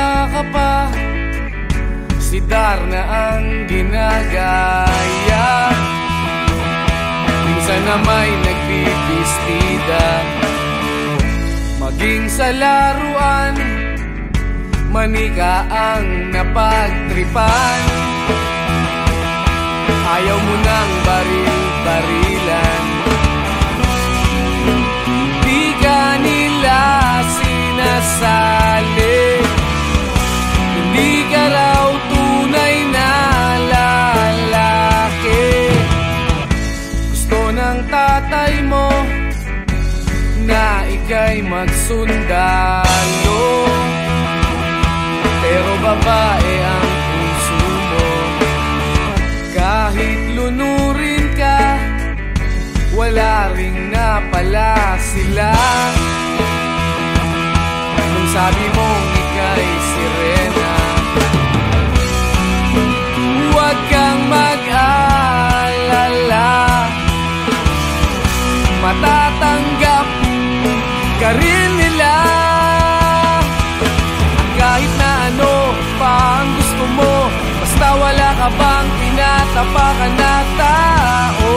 wala ka pa, si Darna ang ginagaya. Minsan na may nagbibistida, maging sa laruan, manika ang napagtripan. Ayaw mo nang baril-barilan, di ka nila sinasali. Hindi ka raw tunay na lalaki. Gusto ng tatay mo na ika'y magsundalo, pero babae ang puso mo. Kahit lunurin ka, wala ring napala sila. Nung sabi mong ika'y sirena, huwag kang mag-alala, matatanggap ka rin nila. Kahit na ano pa ang gusto mo, basta wala ka bang tinatapakan na tao,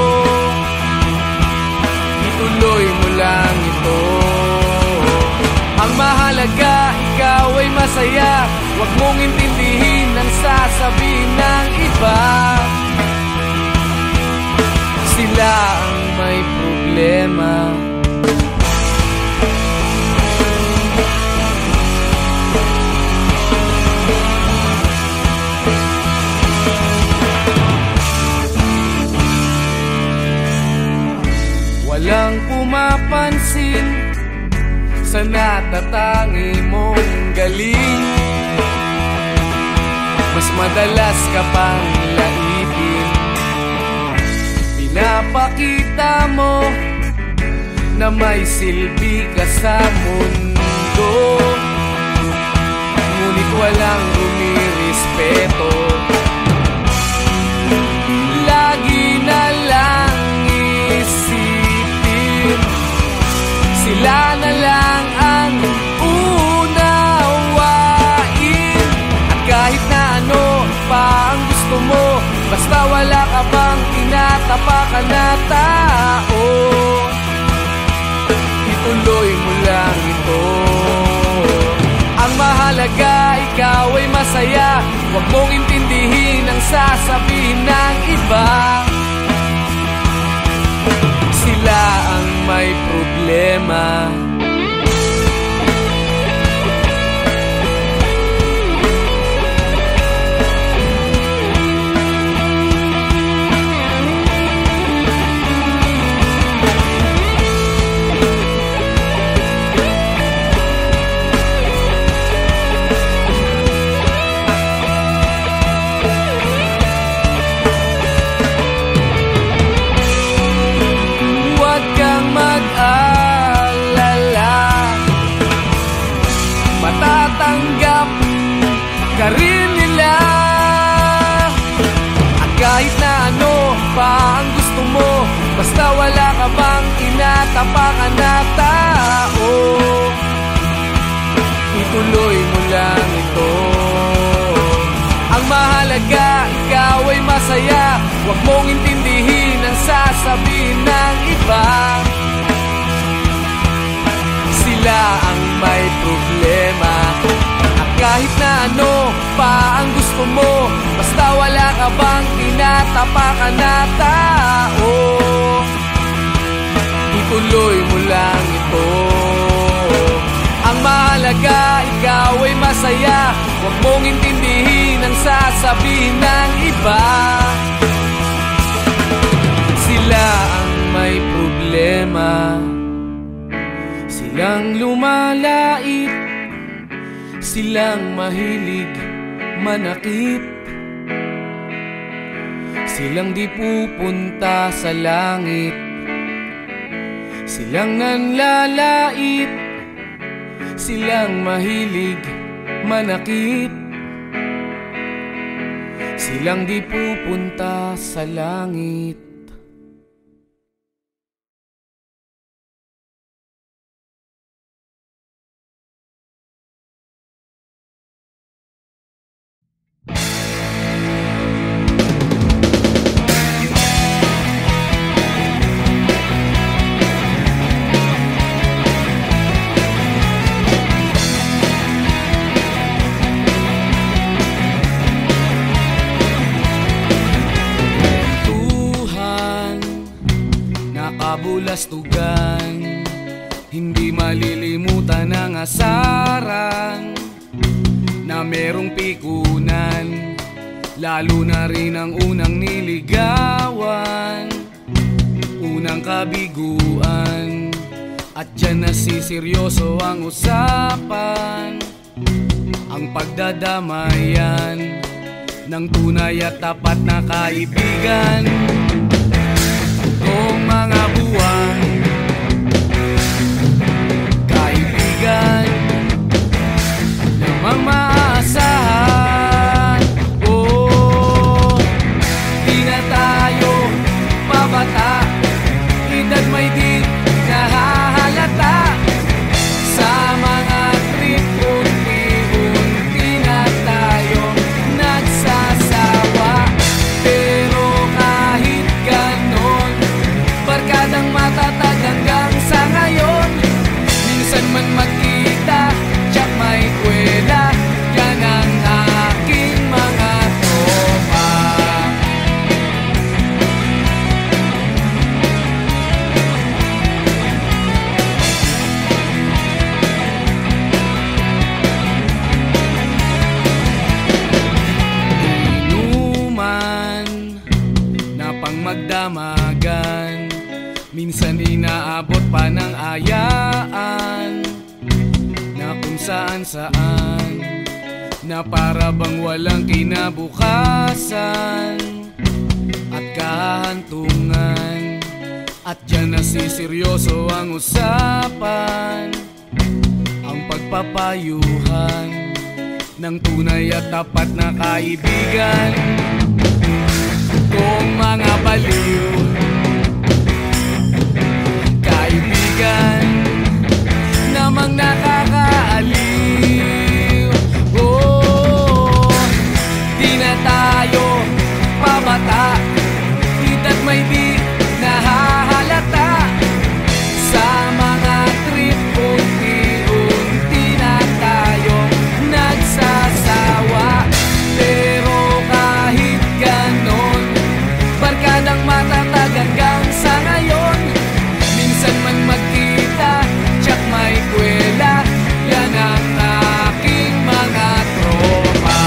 ituloy mo lang ito. Ang mahalaga, ikaw ay masaya. Huwag mong intindihin ang sasabihin ng iba. Sila ang may problema. Walang pumapansin sa natatangi mong galing. Mas madalas ka pang laipin, pinapakita mo na may silbi ka sa mundo. Ngunit walang rumirespeto, lagi na lang isipin sila na lang ang unawain. At kahit na ano pa ang gusto mo, basta wala ka bang tinatapakan na tao, ituloy mo lang ito. Ang mahalaga, ikaw ay masaya. Huwag mong intindihin ang sasabihin ng iba. Sila ang may problema. Matatanggap ka rin nila. At kahit na ano pa ang gusto mo, basta wala ka bang tinatapakan na tao, ituloy mo lang ito. Ang mahalaga, ikaw ay masaya. Huwag mong intindihin ang sasabihin ng iba. Sila ang may problema. At kahit na ano pa ang gusto mo, basta wala ka bang tinatapakan na tao, ituloy mo lang ito. Ang mahalaga, ikaw ay masaya. Huwag mong intindihin ang sasabihin ng iba. Sila ang may problema. Silang lumalait, silang mahilig manakit, silang di pupunta sa langit, silang nanlalait, silang mahilig manakit, silang di pupunta sa langit. kabastugan, hindi malilimutan ang asaran na merong pikunan, lalo na rin ang unang niligawan, unang kabiguan. At dyan nasiseryoso ang usapan, ang pagdadamayan ng tunay at tapat na kaibigan. Kung mga buwan, kaibigan namang maaasahan. Oh, di na tayo pabata, edad may di nahahalata. Sa mga trip, unti-unti na tayo nagsasawa. Pero kahit ganon, barkadang matatag hanggang sa ngayon. Minsan man magkita, tsak may kwela, yan ang aking mga tropa. Inuman na pang magdamagan, minsan inaabot pa ng ayaan, na kung saan-saan, na para bang walang kinabukasan at kahantungan. At dyan nasiseryoso ang usapan, ang pagpapayuhan ng tunay at tapat na kaibigan. Kung mga baliw, kaibigan namang nakakaaliw. Oh, di na tayo pabata, edad may di nahahalata. Sa mga trip, unti-unti na tayo nagsasawa. Pero kahit ganon, barkadang matatag hanggang sa ngayon. Minsan man magkita, tsak may kwela, yan ang aking mga tropa.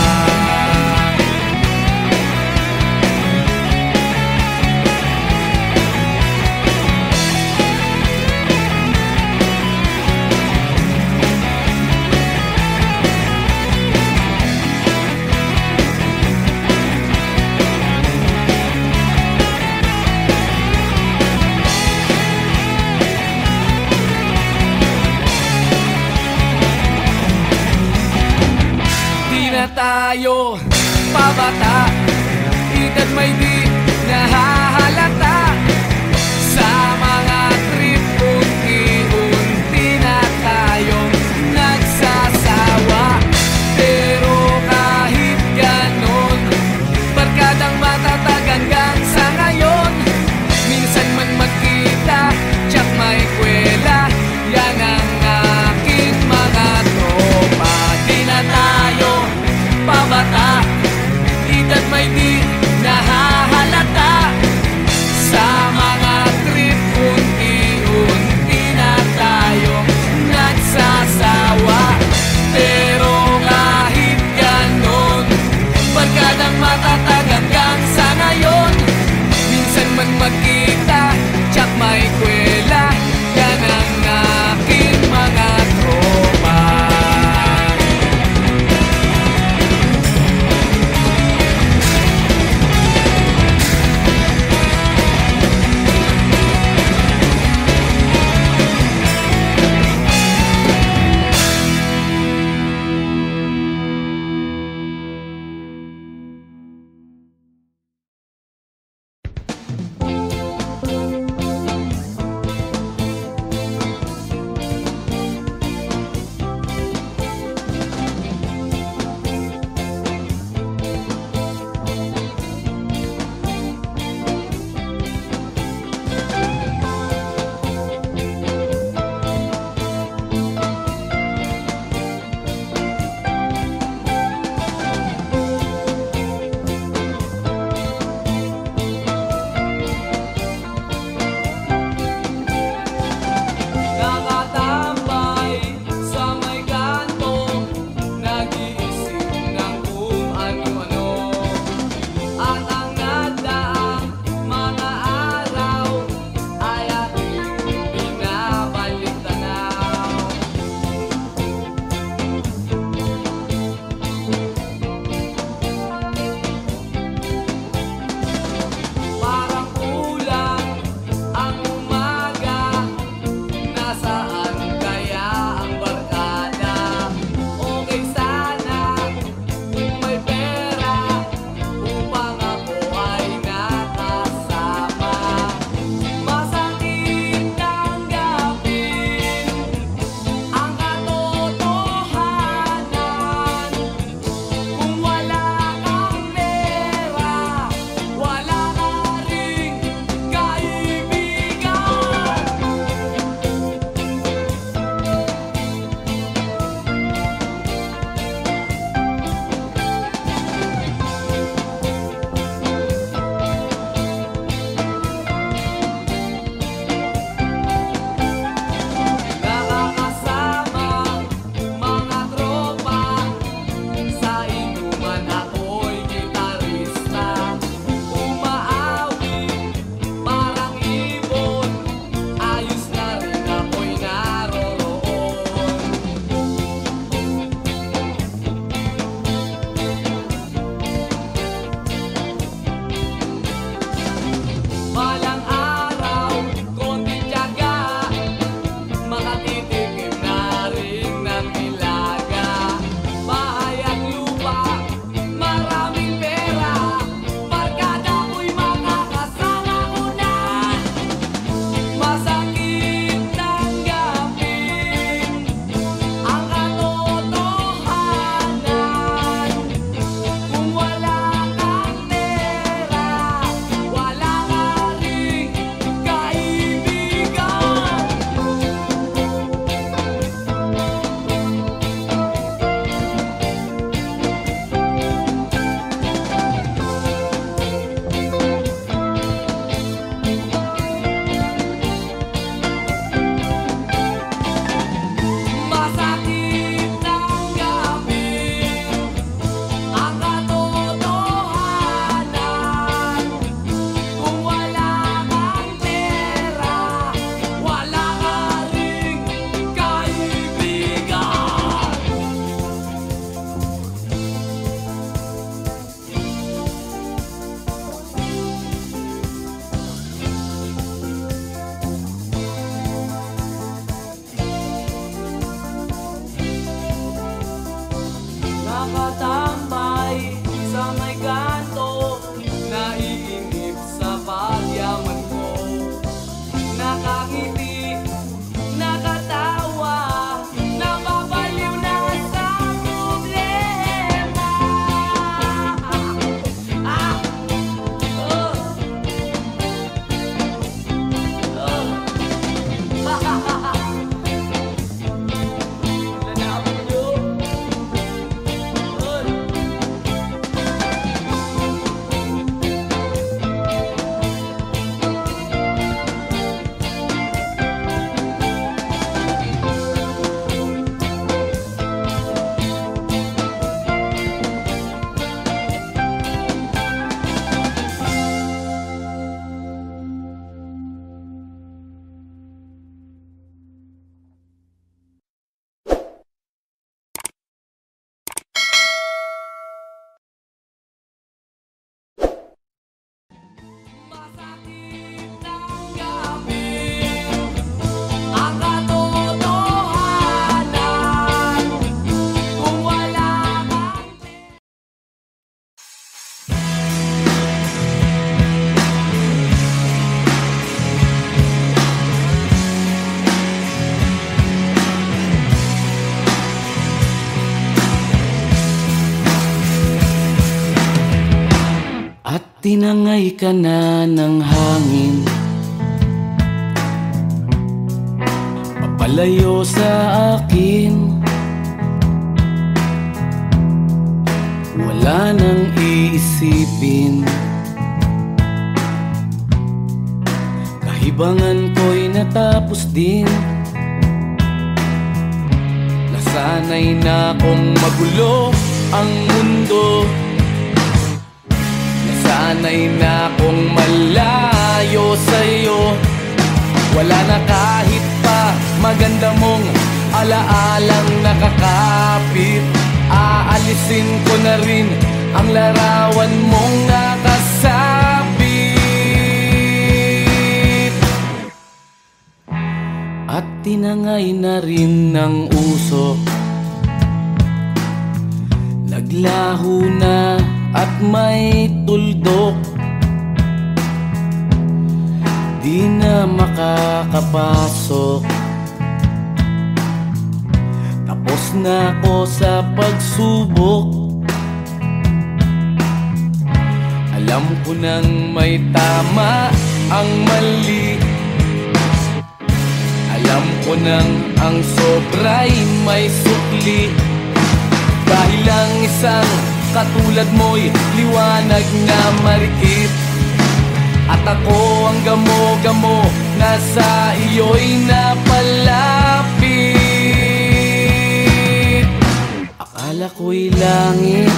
Na tayo pabata, edad may di nahahalata. Sa mga trip, unti-unti na tayong nagsasawa. Pero kahit ganon, barkadang matatag hanggang sa ngayon. Minsan man magkita, tsak may kwela, yan ang aking mga tropa. Di na tayo pabata, edad may di nahahalata. Sa nakatambay sa may kanto, naiinip sa pagyaman ko. Nakangiti, nakatawa, napapaliw na sa problema. Tinangay ka na ng hangin, papalayo sa akin. Wala nang iisipin, kahibangan ko'y natapos din. Nasanay na kong magulo ang mundo, sanay na kong malayo sa'yo. Wala na kahit pa maganda mong alaalang nakakapit. Aalisin ko na rin ang larawan mong nakasabit. At tinangay na rin ng usok, naglaho na at may tuldok. Di na makakapasok, tapos na ako sa pagsubok. Alam ko nang may tama ang mali, alam ko nang ang sobra'y may sukli. Dahil lang isang katulad mo'y liwanag na marikit, at ako ang gamo-gamo na sa iyo'y napalapit. Akala ko'y langit,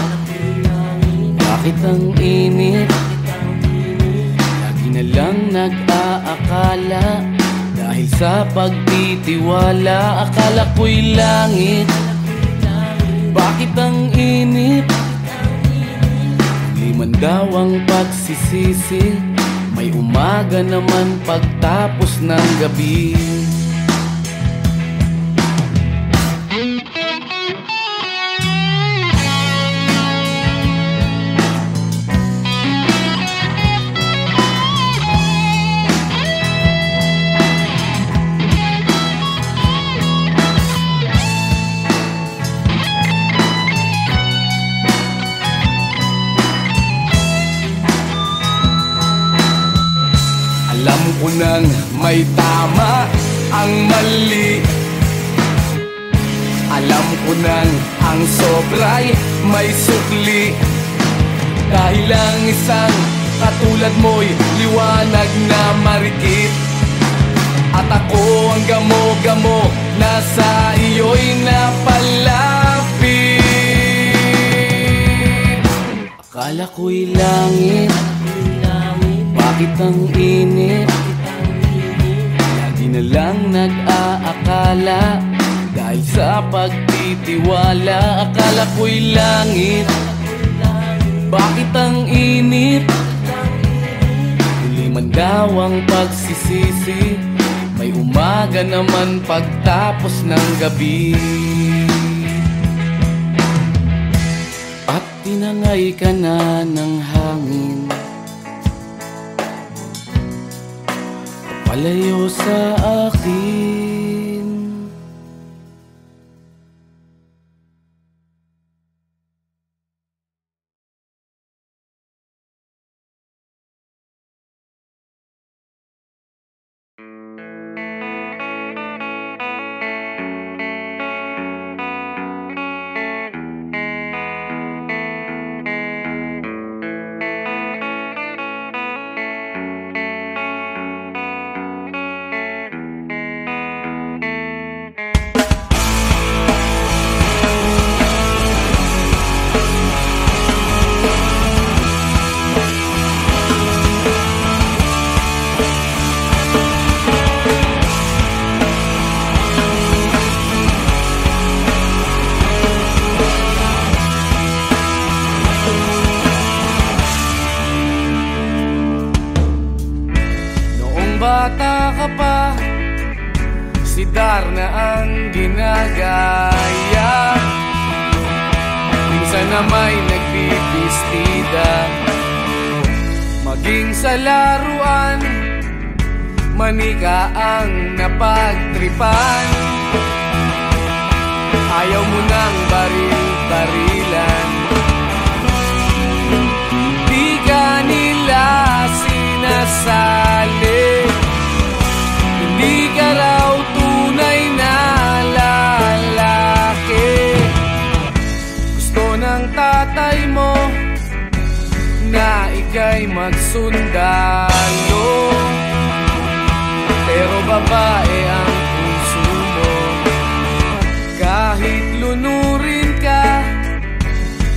bakit ang init? Lagi na lang nag-aakala, dahil sa pagtitiwala. Akala ko'y langit, bakit ang init? Liman daw ang pagsisisi, may umaga naman pagtapos ng gabi. Alam ko nang may tama ang mali, alam ko nang ang sobra'y may sukli. Dahil lang isang katulad mo'y liwanag na marikit, at ako ang gamo-gamo na sa iyo'y napalapit. Akala ko'y langit, bakit ang init? Lagi na lang nag-aakala, dahil sa pagtitiwala. Akala ko'y langit, bakit ang init? Huli man daw ang pagsisisi, may umaga naman pagtapos ng gabi. Sangay ka na ng hangin, palayo sa akin. Bata ka pa, si Darna ang ginagaya. Minsan na may nagbibistida, maging sa laruan, manika ang napagtripan. Ayaw mo nang baril-barilan, di ka nila sinasali. Hindi ka raw tunay na lalaki. Gusto ng tatay mo na ika'y magsundalo, pero babae ang puso mo. Kahit lunurin ka,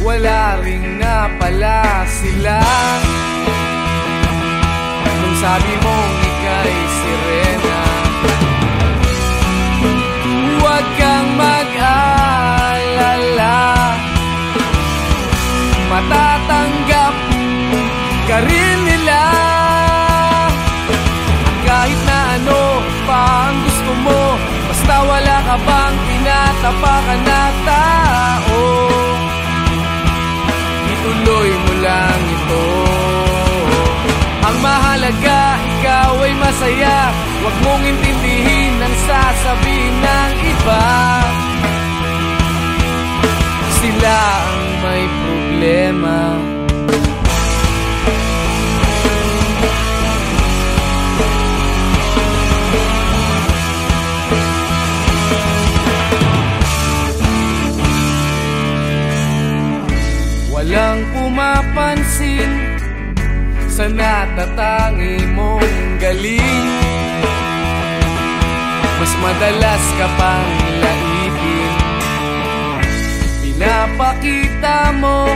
wala ring napala sila. Nung sabi mong ika'y sirena, huwag kang mag-alala, matatanggap ka rin nila. Kahit na ano pa ang gusto mo, basta wala ka bang tinatapakan na tao, ituloy mo lang ito. Ang mahalaga, ikaw ay masaya. Huwag mong intindihin ang sasabihin ng iba. Sila ang may problema. Walang pumapansin sa natatangi mong galing. Mas madalas ka pang laipin, pinapakita mo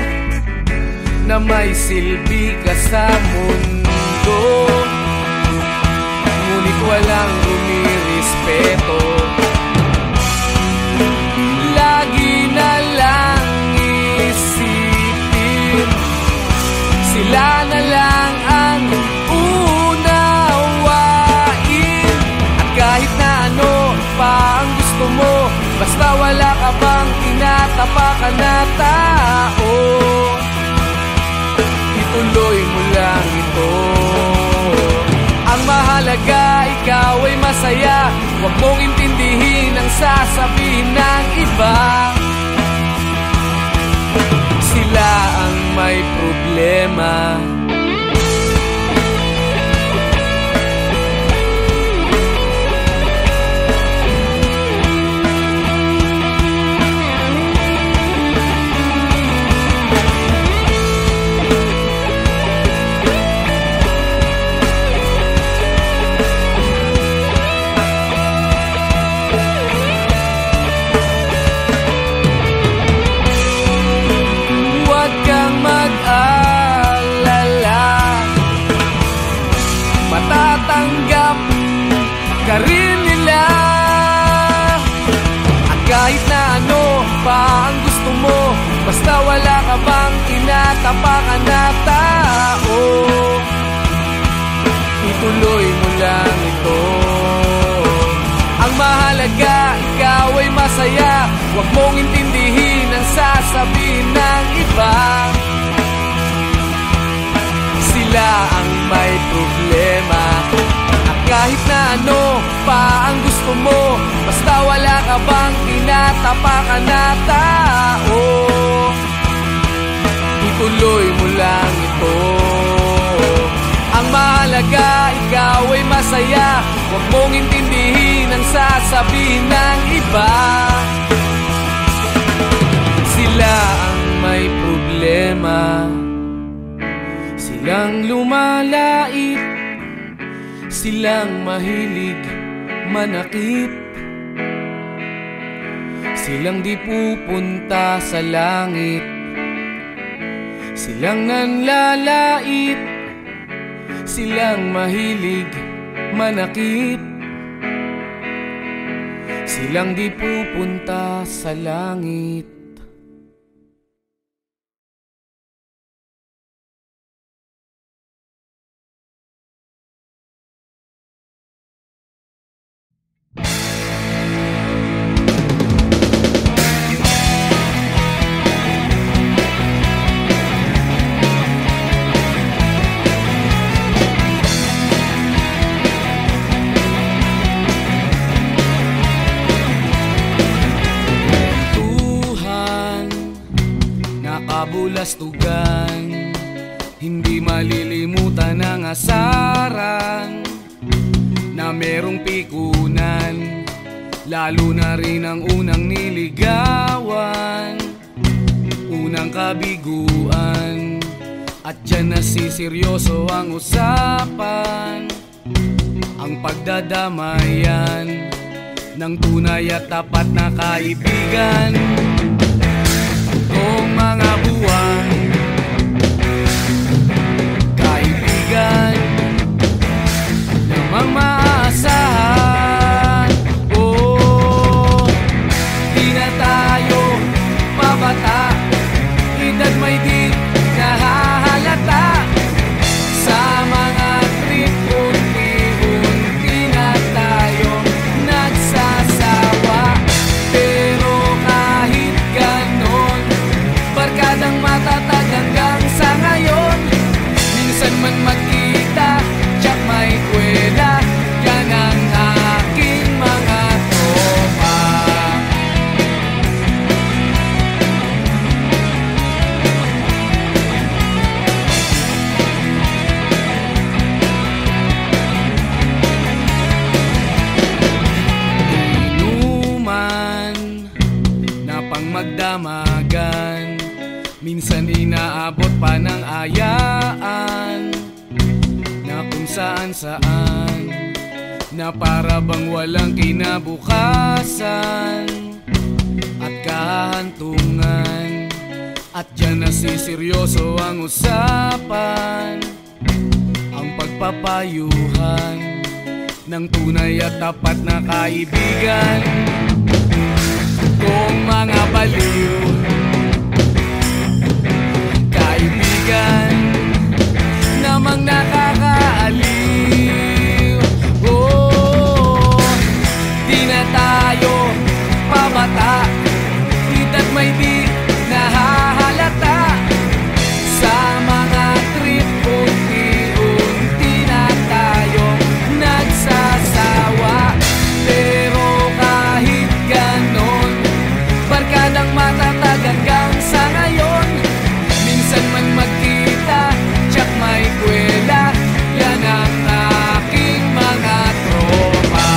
na may silbi ka sa mundo. Ngunit walang rumirespeto, lagi na lang isipin sila na lang ang unawain. At kahit na ano pa ang gusto mo, basta wala ka bang tinatapakan na tao, ituloy mo lang ito. Ang mahalaga, ikaw ay masaya. Huwag mong intindihin ang sasabihin ng iba. Sila ang may problema. Matatanggap ka rin nila. At kahit na ano pa ang gusto mo, basta wala ka bang tinatapakan na tao, ituloy mo lang ito. Ang mahalaga, ikaw ay masaya. Huwag mong intindihin ang sasabihin ng iba. problema. At kahit na ano pa ang gusto mo, basta wala ka bang tinatapakan na tao, ituloy mo lang ito. Ang mahalaga, ikaw ay masaya. Huwag mong intindihin ang sasabihin ng iba. Sila ang may problema, silang lumalait, silang mahilig manakit, silang di pupunta sa langit, silang nanlalait, silang mahilig manakit, silang di pupunta sa langit. Kabulastugan, hindi malilimutan ang asaran na merong pikunan, lalo na rin ang unang niligawan, unang kabiguan. At dyan nasiseryoso ang usapan, ang pagdadamayan ng tunay at tapat na kaibigan. Kung mga buwan, kaibigan namang maaasahan. Oh, di na tayo pabata, edad may di nahahalata. Sa mga trip, unti-unti na tayo nagsasawa. Pero kahit ganon, barkadang matatag hanggang sa ngayon. Minsan man magkita, tiyak may kwela, yan ang aking mga tropa. Inuman na pang magdamagan, minsan inaabot pa ng ayaan, na kung saan-saan, na para bang walang kinabukasan at kahantungan. At dyan nasiseryoso ang usapan, ang pagpapayuhan ng tunay at tapat na kaibigan. Kung mga baliw, kaibigan namang nakakaaliw. Oh, di na tayo pabata, edad may di nahahalata. Sa mga trip, unti-unti na tayo nagsasawa. Pero kahit ganon, barkadang matatag hanggang sa ngayon. Minsan man magkita, tiyak may kwela, yan ang aking mga tropa.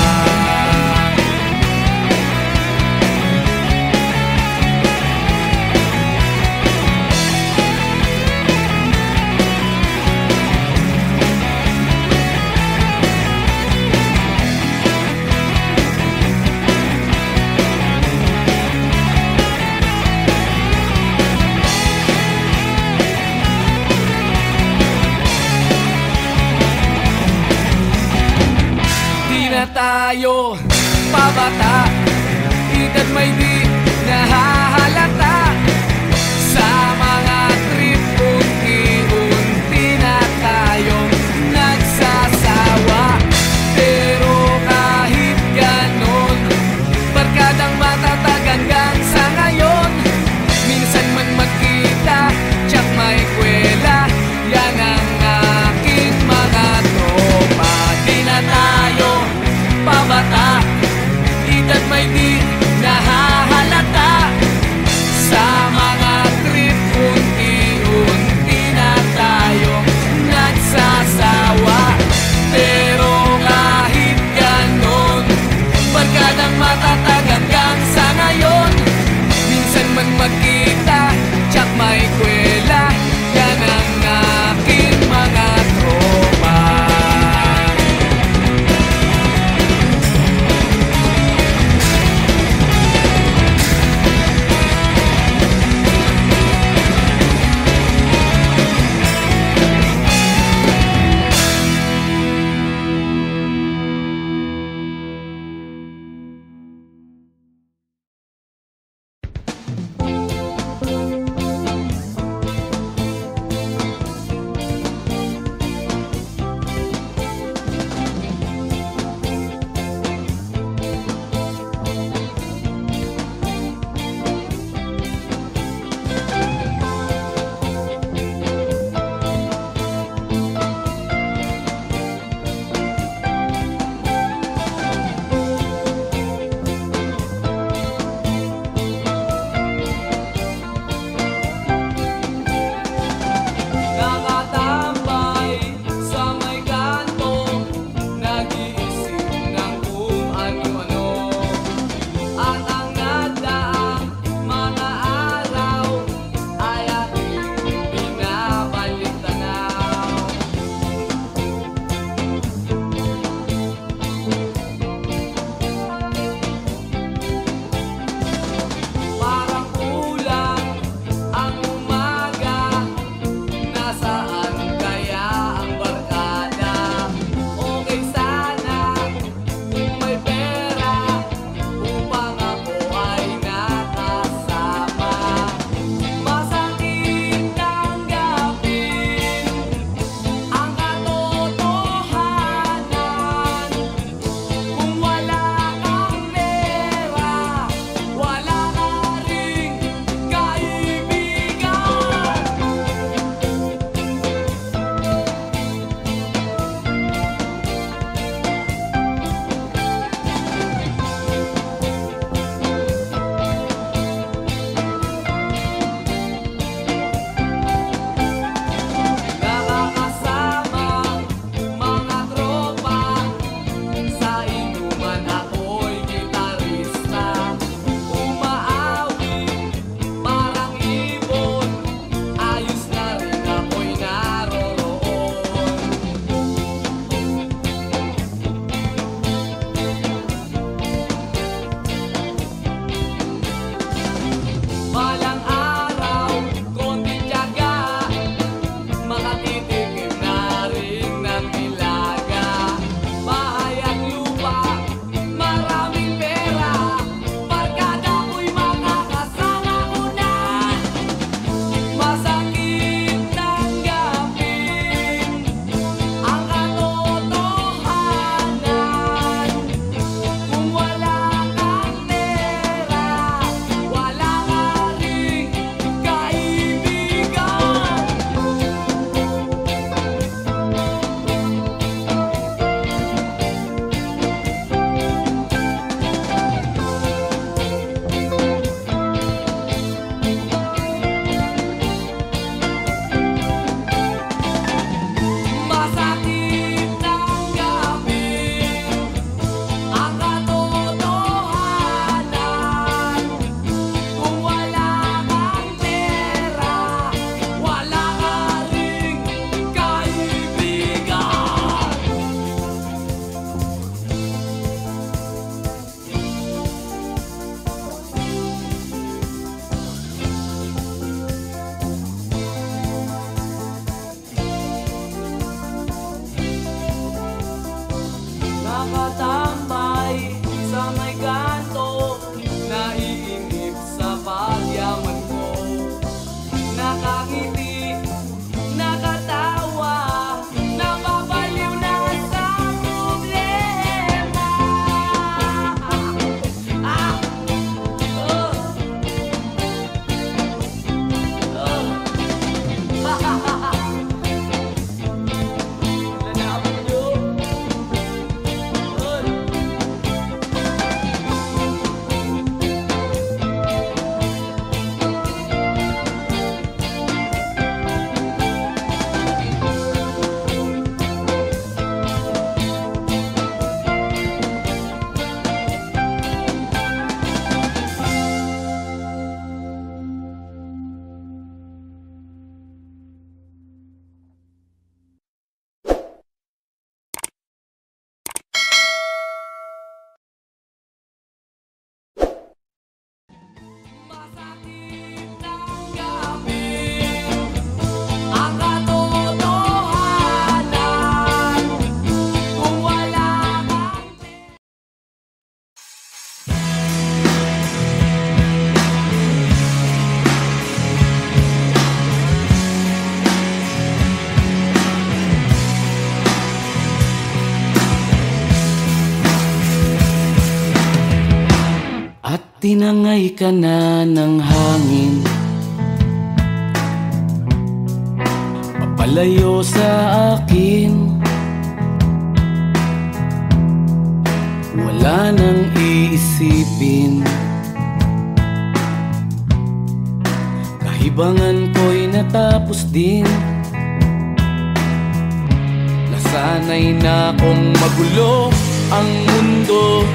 Tayo pabata, edad may di nahahalata. Sa mga trip, unti-unti na tayo nagsasawa. Pero kahit ganon, barkadang matatag hanggang sa ngayon. Minsan man magkita, tiyak may kwela, yan ang aking mga tinangay ka na ng hangin, papalayo sa akin. Wala nang iisipin, kahibangan ko'y natapos din. Nasanay na kong magulo ang mundo,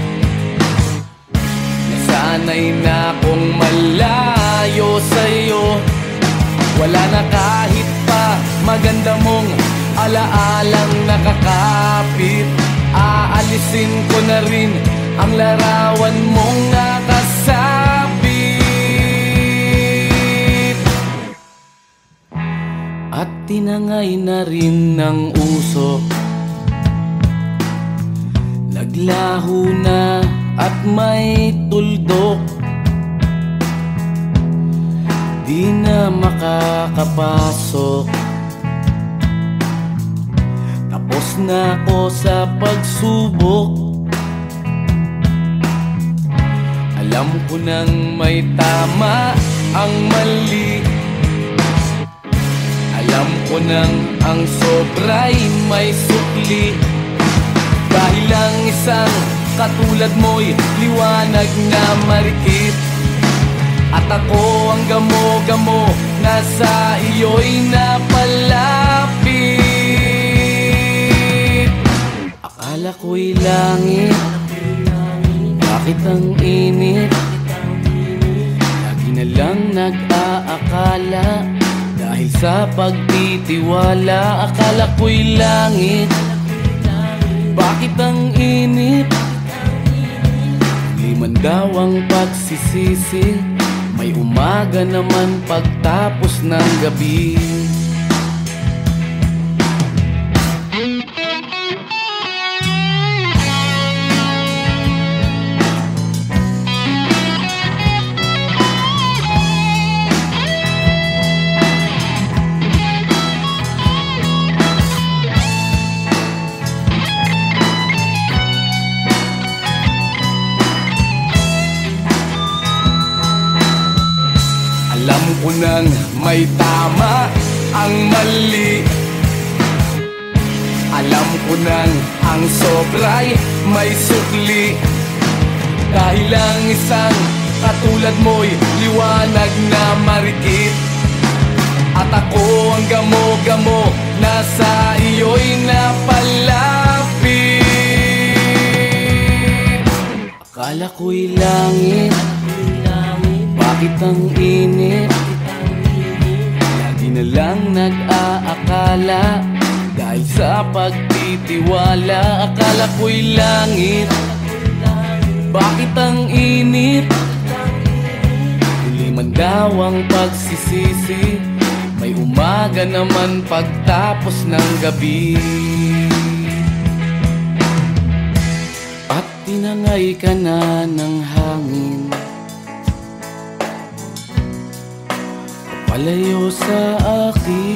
nasanay na kong malayo sa'yo. Wala na kahit pa maganda mong alaalang nakakapit. Aalisin ko na rin ang larawan mong nakasabit. At tinangay na rin ng usok, naglaho na at may tuldok. Di na makakapasok, tapos na ako sa pagsubok. Alam ko nang may tama ang mali, alam ko nang ang sobra'y may sukli. Dahil lang isang katulad mo'y liwanag na marikit, at ako ang gamo-gamo na sa iyo'y napalapit. Akala ko'y langit, bakit ang init? Lagi na lang nag-aakala, dahil sa pagtitiwala. Akala ko'y langit, bakit ang init? Di man daw ang pagsisisi, may umaga naman pagtapos ng gabi. Alam ko nang may tama ang mali, alam ko nang ang sobra'y may sukli. Dahil lang isang katulad mo'y liwanag na marikit, at ako ang gamo-gamo na sa iyo'y napalapit. Akala ko'y langit, bakit ang init? Lagi na lang nag-aakala, dahil sa pagtitiwala. Akala ko'y langit, bakit ang init? Huli man daw ang pagsisisi, may umaga naman pagtapos ng gabi. At tinangay ka na ng hangin, palayo sa akin.